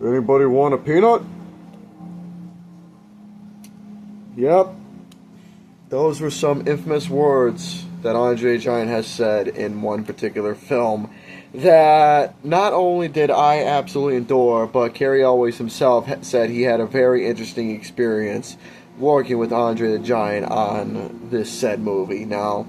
Anybody want a peanut? Yep. Those were some infamous words that Andre the Giant has said in one particular film that not only did I absolutely adore, but Cary Elwes himself said he had a very interesting experience working with Andre the Giant on this said movie. Now,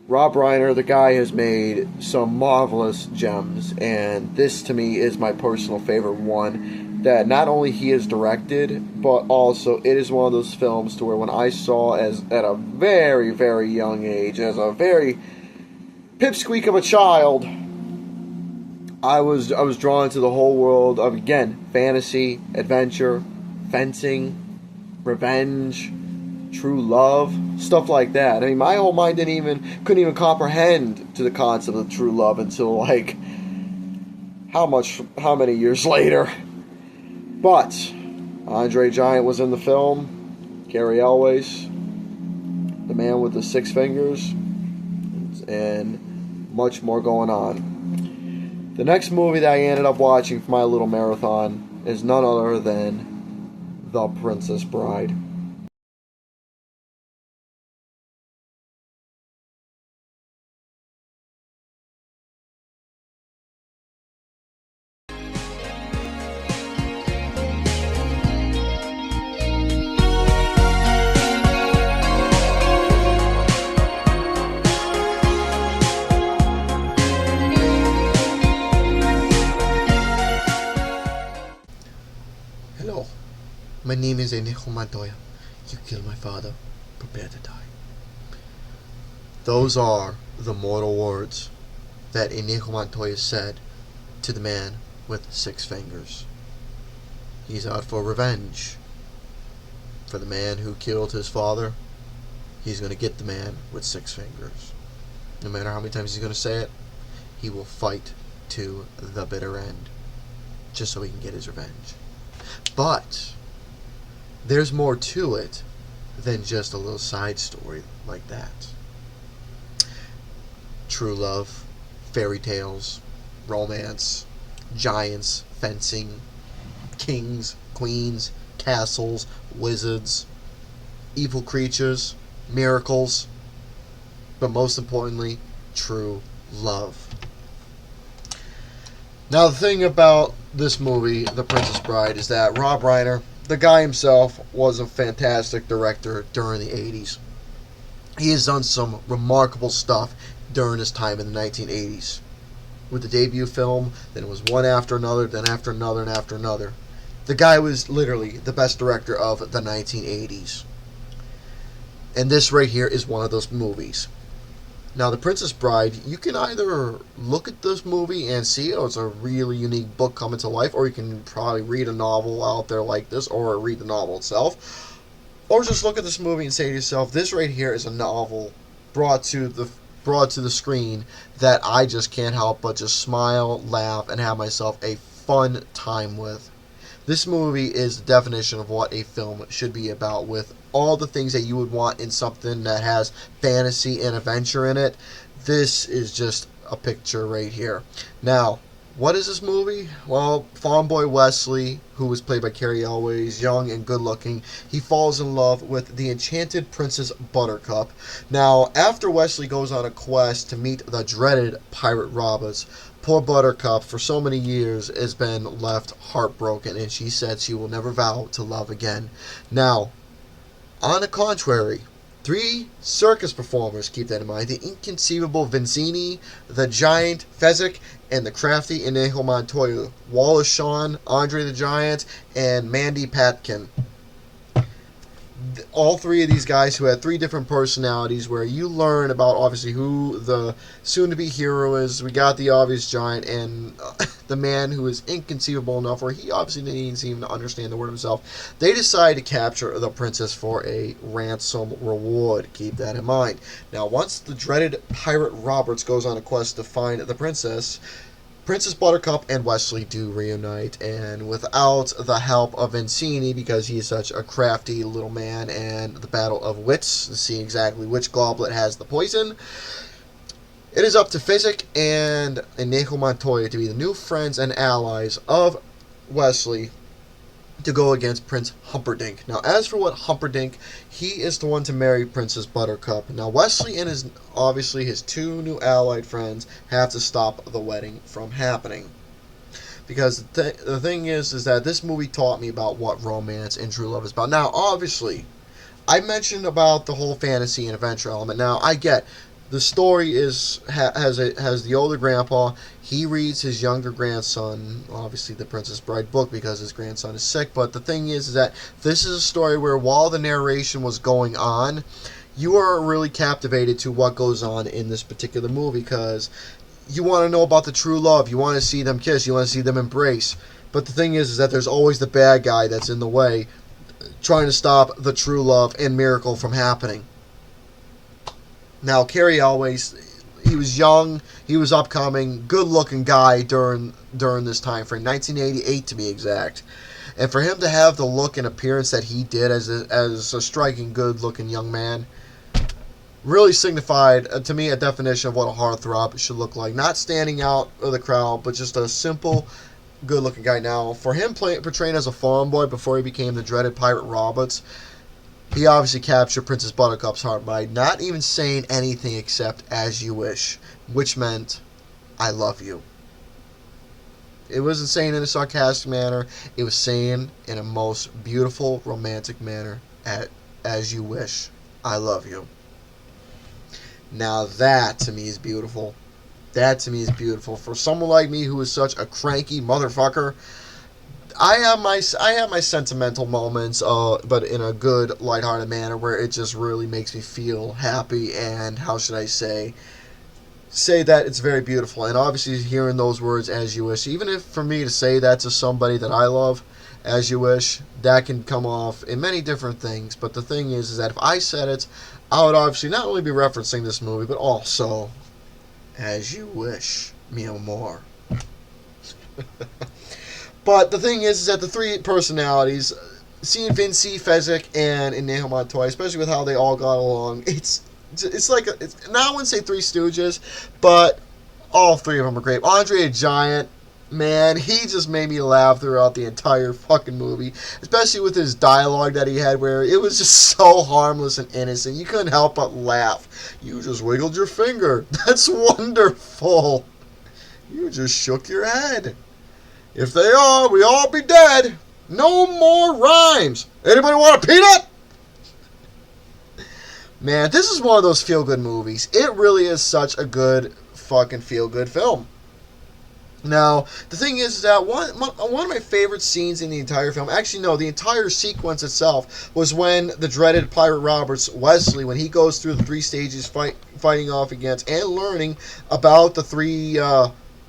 Rob Reiner, the guy, has made some marvelous gems, and this to me is my personal favorite one that not only he has directed, but also it is one of those films to where when I saw as at a very, very young age, as a very pipsqueak of a child, I was drawn to the whole world of, again, fantasy, adventure, fencing, revenge, true love, stuff like that. I mean, my whole mind couldn't even comprehend to the concept of true love until like how many years later. But Andre Giant was in the film, Cary Elwes, the man with the six fingers, and much more going on. The next movie that I ended up watching for my little marathon is none other than The Princess Bride. Hello, my name is Inigo Montoya. You killed my father. Prepare to die. Those are the mortal words that Inigo Montoya said to the man with six fingers. He's out for revenge. For the man who killed his father, he's going to get the man with six fingers. No matter how many times he's going to say it, he will fight to the bitter end, just so he can get his revenge. But there's more to it than just a little side story like that. True love, fairy tales, romance, giants, fencing, kings, queens, castles, wizards, evil creatures, miracles, but most importantly, true love. Now, the thing about this movie, The Princess Bride, is that Rob Reiner, the guy himself, was a fantastic director during the 80s. He has done some remarkable stuff during his time in the 1980s. With the debut film, then it was one after another, then after another, and after another. The guy was literally the best director of the 1980s. And this right here is one of those movies. Now, The Princess Bride, you can either look at this movie and see, oh, it's a really unique book coming to life, or you can probably read a novel out there like this, or read the novel itself, or just look at this movie and say to yourself, this right here is a novel brought to the screen that I just can't help but just smile, laugh, and have myself a fun time with. This movie is the definition of what a film should be about, with all the things that you would want in something that has fantasy and adventure in it. This is just a picture right here. Now, what is this movie? Well, farm boy Wesley, who was played by Cary Elwes, young and good looking, he falls in love with the enchanted Princess Buttercup. Now, after Wesley goes on a quest to meet the dreaded Pirate Roberts, poor Buttercup, for so many years, has been left heartbroken, and she said she will never vow to love again. Now, on the contrary, three circus performers, keep that in mind: the inconceivable Vizzini, the giant Fezzik, and the crafty Inigo Montoya, Wallace Shawn, Andre the Giant, and Mandy Patinkin. All three of these guys who had three different personalities, where you learn about obviously who the soon-to-be hero is. We got the obvious giant and the man who is inconceivable enough where he obviously didn't even understand the word himself. They decide to capture the princess for a ransom reward. Keep that in mind. Now, once the dreaded Pirate Roberts goes on a quest to find the princess, Princess Buttercup and Wesley do reunite, and without the help of Vizzini, because he is such a crafty little man, and the battle of wits to see exactly which goblet has the poison, it is up to Fezzik and Inigo Montoya to be the new friends and allies of Wesley to go against Prince Humperdinck. Now, as for what Humperdinck, he is the one to marry Princess Buttercup. Now, Wesley and his two new allied friends have to stop the wedding from happening. Because the thing is that this movie taught me about what romance and true love is about. Now, obviously, I mentioned about the whole fantasy and adventure element. Now, I get the story has the older grandpa. He reads his younger grandson, obviously the Princess Bride book, because his grandson is sick. But the thing is that this is a story where while the narration was going on, you are really captivated to what goes on in this particular movie, because you want to know about the true love. You want to see them kiss. You want to see them embrace. But the thing is that there's always the bad guy that's in the way, trying to stop the true love and miracle from happening. Now, Cary Elwes, he was young, he was upcoming, good-looking guy during this time frame, 1988 to be exact. And for him to have the look and appearance that he did as a striking, good-looking young man, really signified, to me, a definition of what a heartthrob should look like. Not standing out of the crowd, but just a simple, good-looking guy. Now, for him portraying as a farm boy before he became the dreaded Pirate Roberts, he obviously captured Princess Buttercup's heart by not even saying anything except "as you wish," which meant, "I love you." It wasn't saying in a sarcastic manner. It was saying in a most beautiful, romantic manner, "as you wish, I love you." Now that, to me, is beautiful. That, to me, is beautiful. For someone like me who is such a cranky motherfucker, I have my sentimental moments, but in a good, lighthearted manner where it just really makes me feel happy, and how should I say that it's very beautiful. And obviously hearing those words, "as you wish," even if for me to say that to somebody that I love, "as you wish," that can come off in many different things. But the thing is that if I said it, I would obviously not only be referencing this movie, but also, "as you wish, mi amor." But the thing is that the three personalities, seeing Vinci, Fezzik, and Inigo Montoya, especially with how they all got along, it's like, now I wouldn't say Three Stooges, but all three of them are great. Andre the Giant, man, he just made me laugh throughout the entire fucking movie, especially with his dialogue that he had, where it was just so harmless and innocent. You couldn't help but laugh. "You just wiggled your finger. That's wonderful. You just shook your head. If they are, we all be dead. No more rhymes. Anybody want a peanut?" Man, this is one of those feel-good movies. It really is such a good fucking feel-good film. Now, the thing is that one of my favorite scenes in the entire film, actually no, the entire sequence itself, was when the dreaded Pirate Roberts, Wesley, when he goes through the three stages fighting off against and learning about the three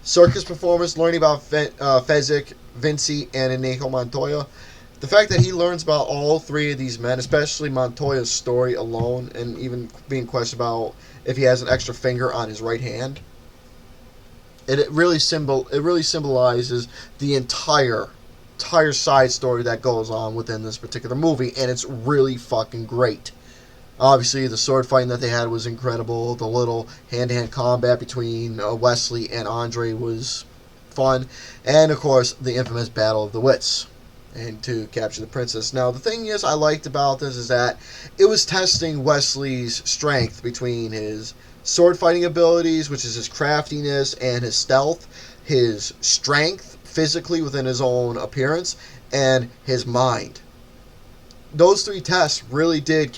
circus performers, learning about Fezzik, Vinci, and Inigo Montoya. The fact that he learns about all three of these men, especially Montoya's story alone, and even being questioned about if he has an extra finger on his right hand, it really symbolizes the entire side story that goes on within this particular movie, and it's really fucking great. Obviously, the sword fighting that they had was incredible. The little hand-to-hand combat between Wesley and Andre was fun. And, of course, the infamous Battle of the Wits, and to capture the princess. Now, the thing is I liked about this is that it was testing Wesley's strength between his sword fighting abilities, which is his craftiness, and his stealth, his strength physically within his own appearance, and his mind. Those three tests really did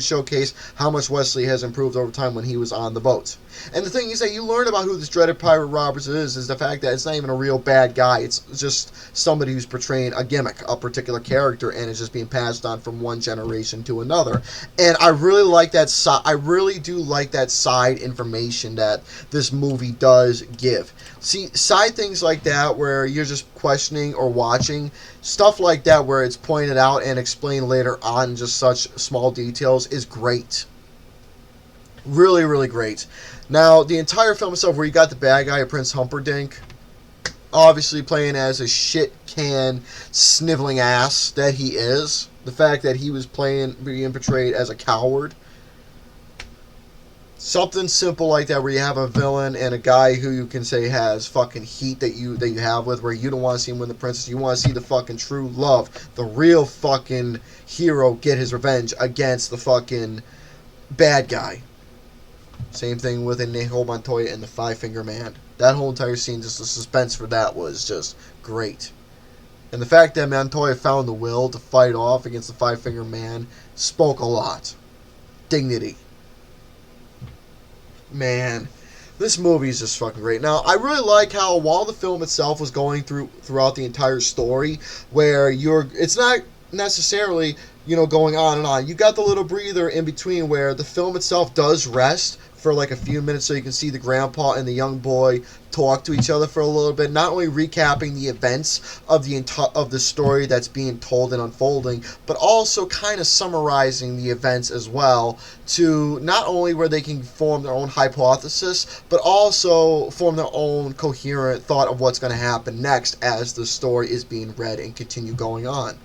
showcase how much Wesley has improved over time when he was on the boat. And the thing is that you learn about who this dreaded Pirate Roberts is the fact that it's not even a real bad guy. It's just somebody who's portraying a gimmick, a particular character, and it's just being passed on from one generation to another. And I really like that. I really do like that side information that this movie does give. See, side things like that where you're just questioning or watching, stuff like that where it's pointed out and explained later on, just such small details, is great. Really, really great. Now, the entire film itself, where you got the bad guy, Prince Humperdinck, obviously playing as a shit can, sniveling ass that he is. The fact that he was being portrayed as a coward. Something simple like that, where you have a villain and a guy who you can say has fucking heat that you have with, where you don't want to see him win the princess. You want to see the fucking true love, the real fucking hero get his revenge against the fucking bad guy. Same thing with Inigo Montoya and the Five Finger Man. That whole entire scene, just the suspense for that was just great. And the fact that Montoya found the will to fight off against the Five Finger Man spoke a lot. Dignity. Man, this movie is just fucking great. Now, I really like how while the film itself was going throughout the entire story, where it's not necessarily, going on and on. You got the little breather in between where the film itself does rest for like a few minutes, so you can see the grandpa and the young boy talk to each other for a little bit, not only recapping the events of the story that's being told and unfolding, but also kind of summarizing the events as well, to not only where they can form their own hypothesis, but also form their own coherent thought of what's going to happen next as the story is being read and continue going on.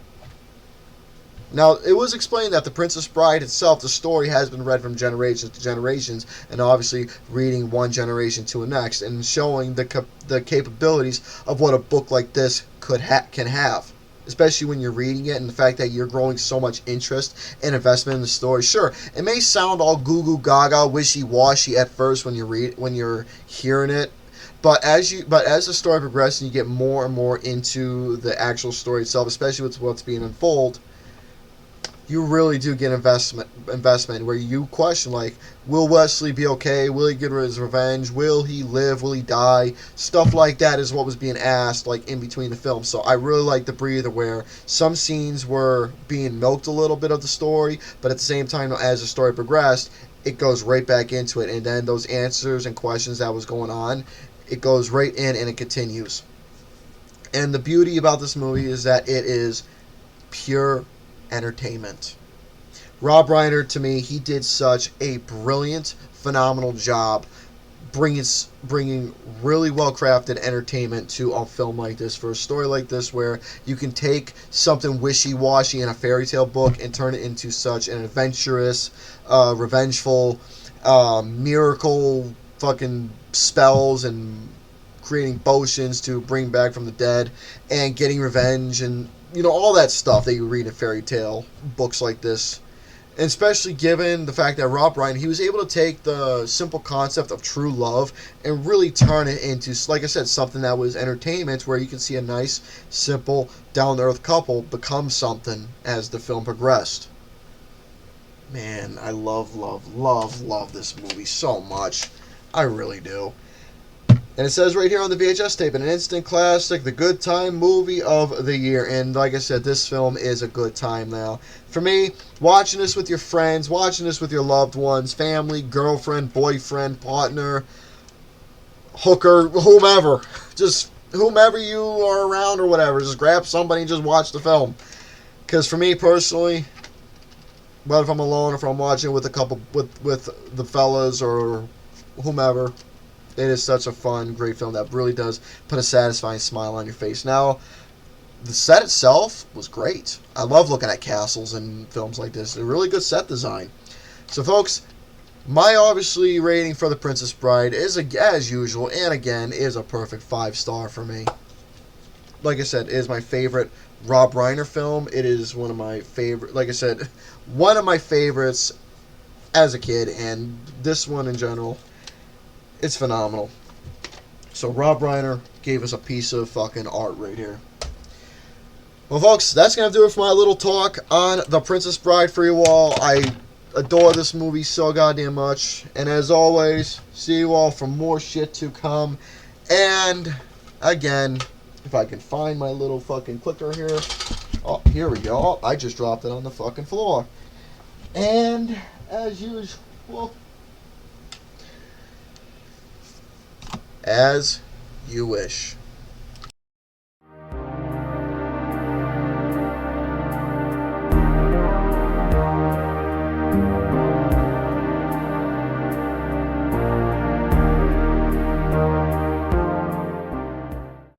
Now, it was explained that The Princess Bride itself, the story has been read from generations to generations, and obviously reading one generation to the next, and showing the capabilities of what a book like this can have. Especially when you're reading it, and the fact that you're growing so much interest and investment in the story. Sure, it may sound all goo goo gaga, wishy washy at first when you're hearing it, but as the story progresses and you get more and more into the actual story itself, especially with what's being unfolded, you really do get investment where you question, like, will Wesley be okay? Will he get his revenge? Will he live? Will he die? Stuff like that is what was being asked, like, in between the films. So I really like the breather where some scenes were being milked a little bit of the story, but at the same time, as the story progressed, it goes right back into it. And then those answers and questions that was going on, it goes right in and it continues. And the beauty about this movie is that it is pure entertainment. Rob Reiner, to me, he did such a brilliant, phenomenal job bringing really well-crafted entertainment to a film like this, for a story like this, where you can take something wishy-washy in a fairy tale book and turn it into such an adventurous, revengeful, miracle fucking spells and creating potions to bring back from the dead and getting revenge and all that stuff that you read in fairy tale books like this. And especially given the fact that Rob Reiner, he was able to take the simple concept of true love and really turn it into, like I said, something that was entertainment, where you can see a nice, simple, down-to-earth couple become something as the film progressed. Man, I love this movie so much. I really do. And it says right here on the VHS tape, an instant classic, the good time movie of the year. And like I said, this film is a good time now. For me, watching this with your friends, watching this with your loved ones, family, girlfriend, boyfriend, partner, hooker, whomever. Just whomever you are around or whatever. Just grab somebody and just watch the film. Because for me personally, whether if I'm alone or if I'm watching with a couple, with the fellas or whomever, it is such a fun, great film that really does put a satisfying smile on your face. Now, the set itself was great. I love looking at castles in films like this. A really good set design. So, folks, my obviously rating for The Princess Bride is, as usual, and again, is a perfect 5-star for me. Like I said, it is my favorite Rob Reiner film. It is one of my favorite, like I said, one of my favorites as a kid, and this one in general, it's phenomenal. So Rob Reiner gave us a piece of fucking art right here. Well, folks, that's going to do it for my little talk on The Princess Bride for you all. I adore this movie so goddamn much. And as always, see you all for more shit to come. And, again, if I can find my little fucking clicker here. Oh, here we go. Oh, I just dropped it on the fucking floor. And, as usual, as you wish.